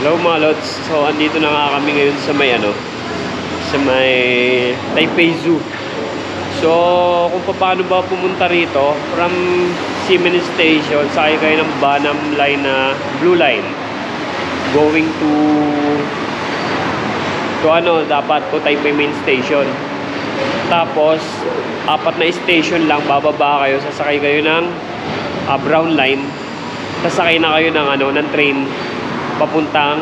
Hello mga lods. So andito na nga kami ngayon sa may sa may Taipei Zoo. So kung paano ba pumunta rito from Ximen Station, sakay kayo ng Banam Line na Blue Line going to dapat to Taipei Main Station. Tapos apat na station lang, bababa kayo, sasakay kayo ng Brown Line. Sasakay na kayo ng train papuntang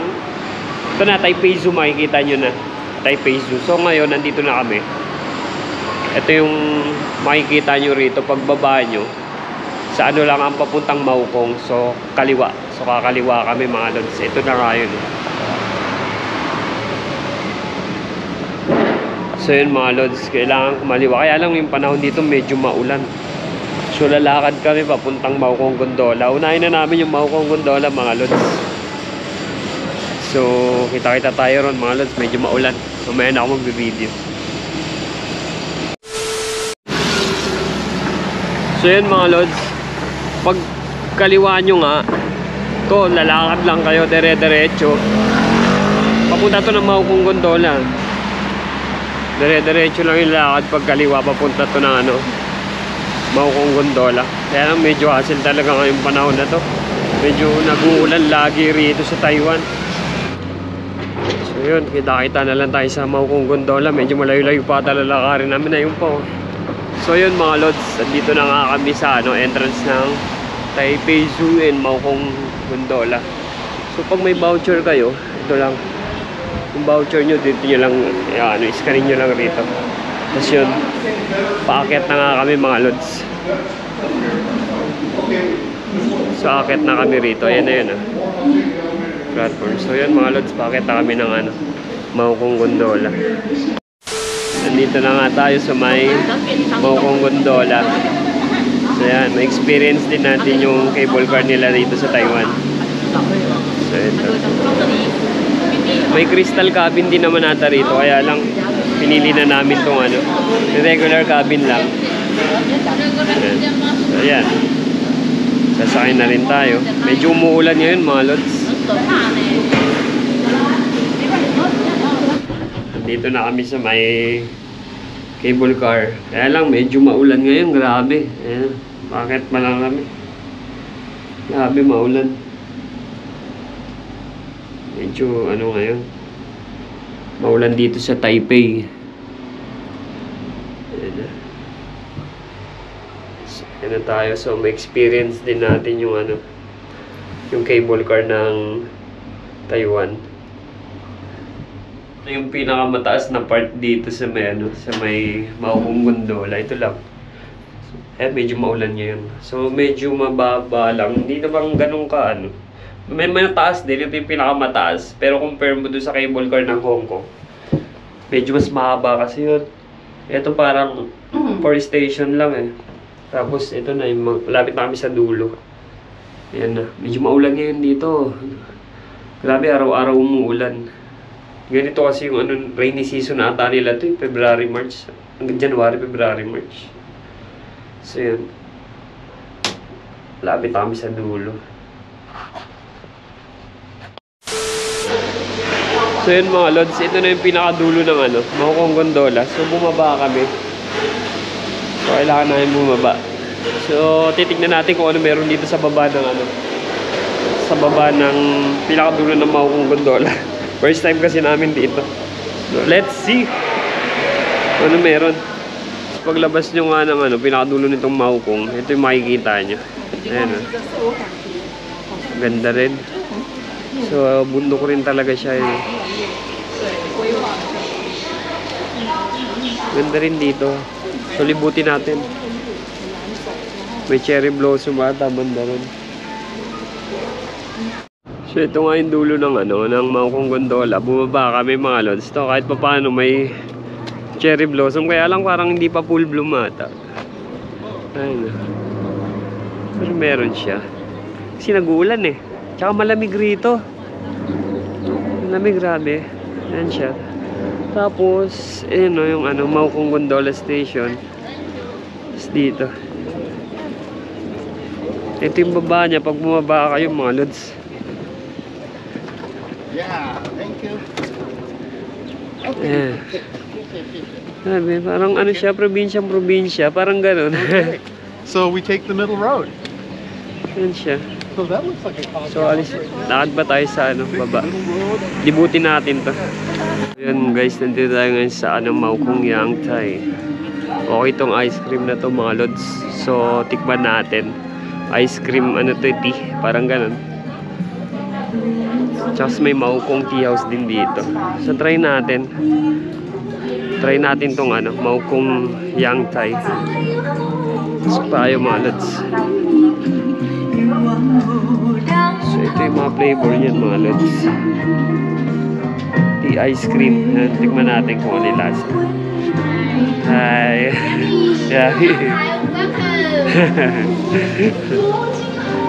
ito na Taipei Zoo. Makikita nyo na Taipei Zoo. So ngayon nandito na kami. Ito yung makikita nyo rito pagbaba nyo, sa lang ang papuntang Maokong. So kaliwa, so kakaliwa kami mga lods. Ito na nga yun. So yun mga lods, kailangan kumaliwa. Kaya lang yung panahon dito medyo maulan. So lalakad kami papuntang Maokong Gondola. Unahin na namin yung Maokong Gondola mga lods. So, kita-kita tayo ron mga lods. Medyo maulan. Mamaya na ako mag-video. So, yun mga lods. Pag kaliwa nyo nga, to lalakad lang kayo, dire-diretso. Papunta to ng Maokong Gondola. Dire-diretso lang yung lakad pag kaliwa. Papunta to ng Maokong Gondola. Kaya medyo hassle talaga ngayong panahon na to. Medyo nag-uulan lagi rito sa Taiwan. So yun, kita-kita na lang tayo sa Maokong Gondola. Medyo malayo-layo pa talalakarin namin. Ayun po. So yun mga lods, dito na nga kami sa entrance ng Taipei Zoo and Maokong Gondola. So pag may voucher kayo, ito lang. Yung voucher nyo, dito nyo lang, iskanin nyo lang rito. Tapos yun, paakyat na nga kami mga lods. So aakyat na kami rito. Ayan na yun platform. So yun mga lods, paakyat na kami ng Maokong Gondola. Nandito na nga tayo sa may Maokong Gondola. So yan, ma-experience din natin yung cable car nila dito sa Taiwan. So ito, may crystal cabin din naman ata rito, kaya lang pinili na namin tong regular cabin lang. So yan, sasakay na rin tayo. Medyo umuulan ngayon mga lods. Dito na kami sa may cable car. Kaya lang medyo maulan ngayon, grabe. Ayan, bakit pa lang kami? Grabe maulan. Medyo ngayon, maulan dito sa Taipei. Ayan. So, na tayo. So may experience din natin yung yung cable car ng Taiwan. Ito yung pinakamataas na part dito sa may sa may Maokong Gondola. Ito lang. So, medyo maulan ngayon. So medyo mababa lang. Hindi naman ganun ka may mataas din. Ito yung pinakamataas. Pero compare mo doon sa cable car ng Hong Kong, medyo mas mahaba kasi yun. Ito parang 4 station lang Tapos ito na yung malapit na kami sa dulo. Ayan na. Medyo maulan ngayon dito. Grabe, araw-araw umuulan. Ganito kasi yung rainy season na ata nila ito, February, March. Hanggang January, February, March. So yun. Malapit na kami sa dulo. So yun mga lods, ito na yung pinakadulo ng Maokong Gondola. So bumaba kami. So kailangan namin bumaba. So titignan natin kung ano meron dito sa baba ng sa baba ng pinakadulo ng Maokong Gondola. First time kasi namin dito. So let's see ano meron. So, paglabas nyo nga ng pinakadulo nitong Maokong, ito yung makikita nyo. Ayan ganda rin. So bundok rin talaga siya Ganda rin dito. So libutin natin. May cherry blossom ata banda rin. So ito nga yung dulo ng Maokong Gondola. Bumaba kami mga lods. So kahit pa paano may cherry blossom. Kaya lang parang hindi pa full bloom ata. Ayun pero meron siya. Kasi nag-uulan Tsaka malamig rito. Malamig, grabe. Ayan siya. Tapos, yung Maokong Gondola Station. Tapos dito. Ito yung baba niya. Pag bumaba kayo mga lods. Yeah, thank you. Yeah. Sabi, parang ano siya, probinsya, parang ganun. Okay. So we take the middle road. Yan siya. So that looks like a coffee So, alis, lakad ba tayo sa ano, baba? Libutin natin to. Yun guys, nandito tayo ngayon sa Maokong Yang Thai. Okay itong ice cream na to mga lods. So, tikman natin. Ice cream, ano to, tea. Parang ganun. Tsaka may Maokong tea house din dito. So, try natin. Try natin tong Maokong Yang Thai. So, tayo mga lods. So, ito yung mga flavor niyan mga lods. Tea ice cream. Yan, tikman natin kung ano yung lasa. Hi. Yeah.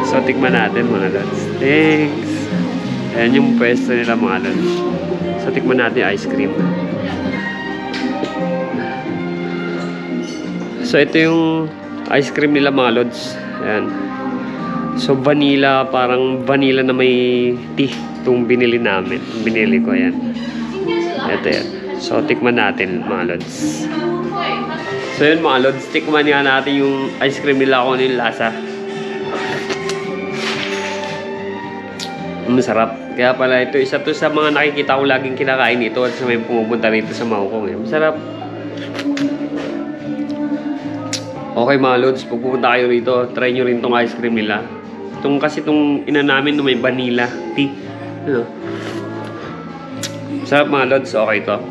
So, tikman natin mga lods. Thanks. Ayan yung pwesto nila mga lods. So, tikman natin yung ice cream. So, ito yung ice cream nila mga lods. Ayan. So, vanilla, parang vanilla na may tea. Itong binili namin. Binili ko, ayan. Ito yan. So, tikman natin mga lods. So, yun mga lods. Tikman nga natin yung ice cream nila kung ano yung lasa. Masarap. Kaya pala ito, isa to sa mga nakikita ko laging kinakain ito at sa may pumupunta rito sa Maokong. Masarap. Okay mga lods, pag pupunta kayo rito, try nyo rin tong ice cream nila. Kasi itong ina namin may vanilla tea. Ano? Sarap mga lods, okay to.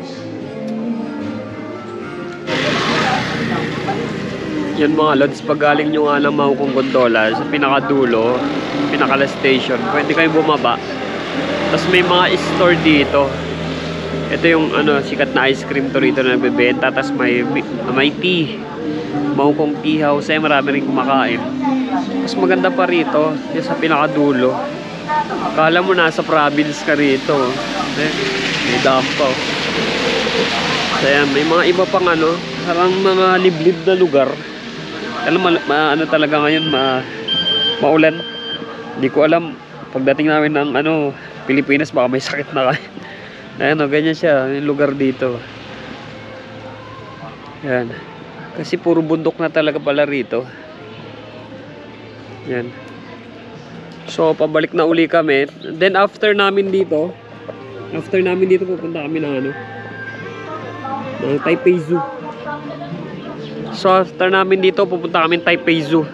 Yan mga lods, pag galing nyo nga ng Maokong Gondola, sa pinakadulo, pinakala station, pwede kayo bumaba. Tapos may mga store dito. Ito yung sikat na ice cream to rito na nagbebenta. Tapos may tea. Maokong tea house, marami rin kumakain. Mas maganda pa rito, yung sa pinakadulo. Kala mo nasa province ka rito. May dam pa. So yan, may mga iba pang parang mga liblib na lugar. Talaga ngayon, maulan. Hindi ko alam, pagdating namin ng Pilipinas, baka may sakit na kayo. Ayan ganyan siya, yung lugar dito. Yan. Kasi puro bundok na talaga pala rito. Yan. So, pabalik na uli kami. Then, after namin dito, pupunta kami ng ng Taipei Zoo. So, after namin dito, pupunta kami ng Taipei Zoo.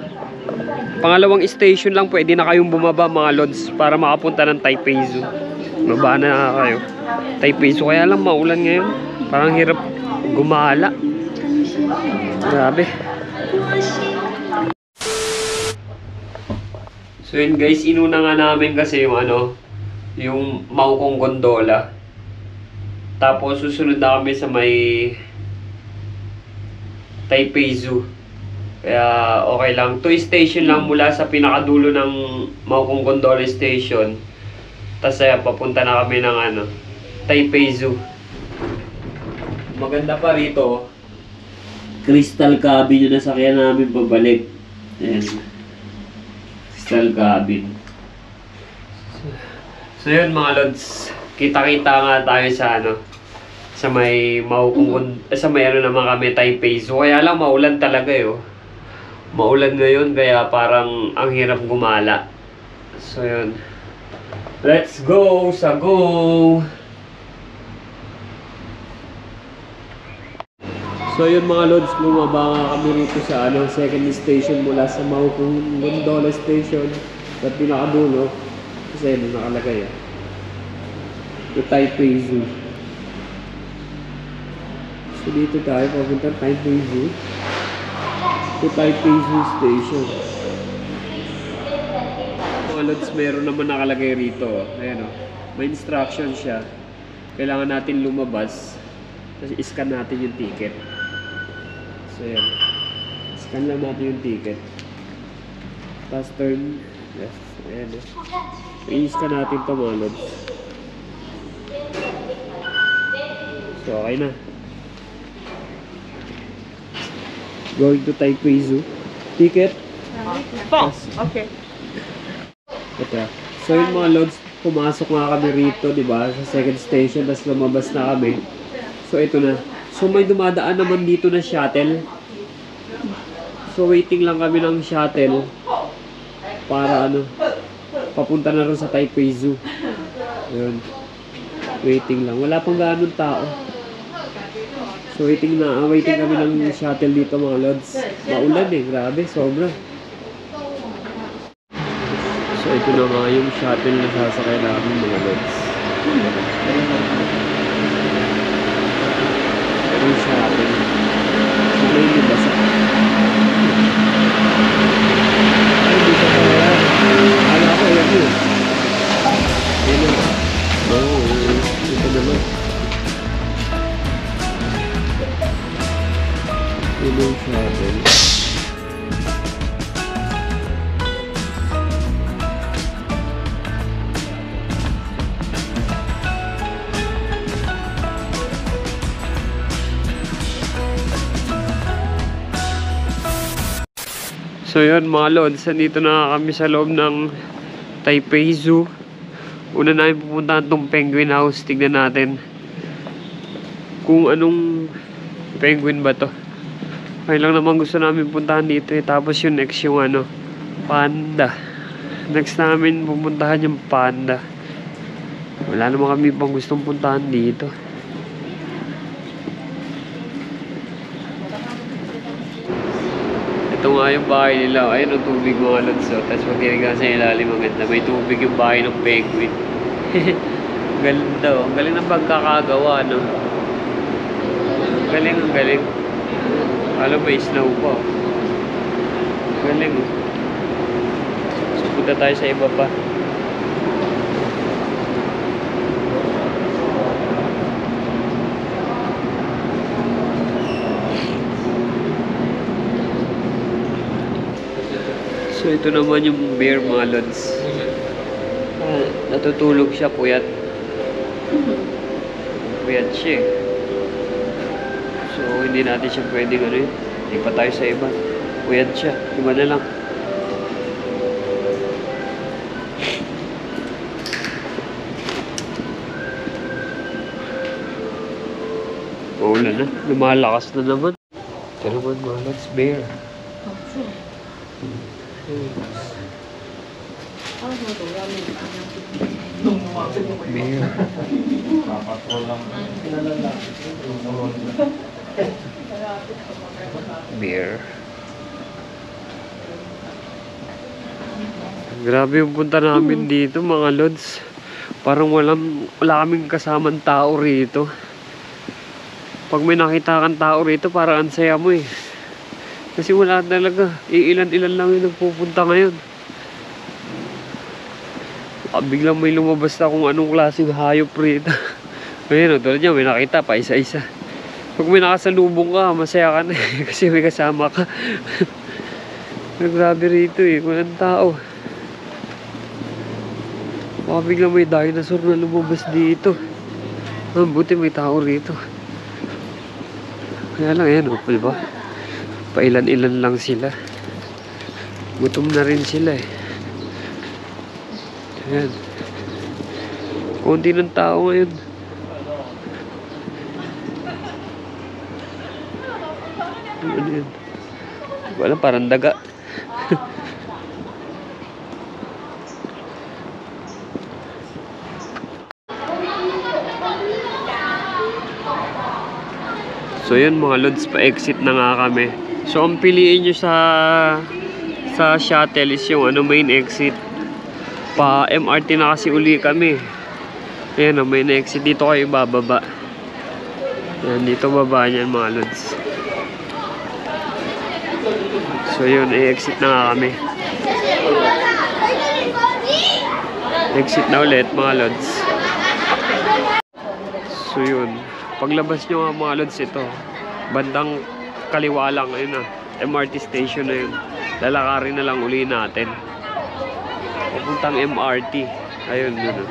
Pangalawang station lang, pwede na kayong bumaba mga lods para makapunta ng Taipei Zoo. Baba na kayo. Taipei Zoo, kaya lang maulan ngayon. Parang hirap gumala. Grabe. So yun guys, inuna nga namin kasi yung yung Maokong Gondola. Tapos susunod na kami sa may Taipei Zoo. Kaya okay lang. 2 station lang mula sa pinakadulo ng Maokong Gondola Station. Tapos papunta na kami ng Taipei Zoo. Maganda pa rito. Crystal cabin yung nasakyan namin pabalik. Ayan. Crystal cabin. So yun mga lods. Kita-kita nga tayo sa sa may Maokong sa may naman kami Taipei Zoo. Kaya lang maulan talaga Maulan ngayon kaya parang ang hirap gumala. So yun. Let's go sa go! So yun mga lods, bumaba nga kami rito sa second station mula sa Maokong Gondola Station at pinakadulo kasi nakalagay the Taipei Zoo. So dito tayo papunta Taipei Zoo, the Taipei Zoo Station. Mga lods, meron naman nakalagay rito. Ayan may instruction siya. Kailangan natin lumabas kasi iscan natin yung ticket. So yan, scan lang natin yung ticket. Tapos turn left. Ayan i-scan natin ito mga lods. So okay na. Going to Taipei Zoo. Ticket? Yes. Okay. Ito. So yun mga lods, pumasok nga kami rito, di ba? Sa second station, tapos lumabas na kami. So, ito na. So, may dumadaan naman dito na shuttle. So, waiting lang kami ng shuttle para papunta na rin sa Taipei Zoo. Ayun. Waiting lang. Wala pang ganun tao. So, waiting kami ng shuttle dito mga lods. Maulan grabe, sobra. So, ito na nga yung shuttle na sasakay namin mga lods. Yung shuttle. So, may nabasa. Ay, dito pa yan. Akala ko, yan yun. Yan yun. Oo, ito naman. Yun yung shuttle. So yun mga lods, nandito na kami sa loob ng Taipei Zoo. Una namin pupuntahan tong penguin house. Tignan natin kung anong penguin ba to. Kaya lang naman gusto namin puntahan dito Tapos yung next yung panda. Next namin pupuntahan yung panda. Wala naman kami pang gustong puntahan dito. Ito nga yung bahay nila. Ayun ang tubig mga lods. Tapos magkirigan sa ilalim maganda. May tubig yung bahay ng penguin. Ganda Ang galing ng pagkakagawa Galing. Alam may snow pa. Galing So punta tayo sa iba pa. So ito naman yung bear mga lods. Natutulog siya, puyat. Puyat siya So hindi natin siya pwedeng Hindi pa tayo sa iba. Puyat siya. Iba na lang. Uulan na. Lumalakas na naman. Ito naman mga lods, bear. Beer. Grabe yung punta namin dito mga lods. Parang wala kaming kasamang tao rito. Pag may nakita kang tao rito, parang ang saya mo Kasi wala talaga. Iilan-ilan lang yung nagpupunta ngayon. Biglang may lumabas na kung anong klaseng hayop rito. Ngayon, tulad niya, may nakita pa isa-isa. Pag may nakasalubong ka, masaya ka na kasi may kasama ka. Grabe rito walang tao. Baka biglang may dinosaur na lumabas dito. Buti may tao rito. Kaya lang, diba? Pailan-ilan lang sila. Gutom na rin sila Ayan. Konti ng tao ngayon. Ano yan? Wala, parang daga. So yun mga lods, pa-exit na nga kami. So ang piliin nyo sa shuttle is yung main exit. Pa MRT na kasi uli kami. Ayan may na-exit. Dito kayo bababa. Ayan, dito baba niyan mga lods. So yun, i-exit na nga kami. Exit na ulit mga lods. So yun, paglabas nyo nga mga lods ito, bandang kaliwa lang, ayun MRT station na yun. Lalakarin na lang uli natin. Papuntang MRT. Ayun, dun.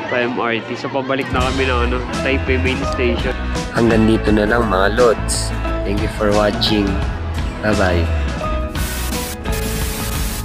Pa MRT. So, pabalik na kami ng Taipei Main Station. Hanggang dito na lang mga lods. Thank you for watching. Bye-bye.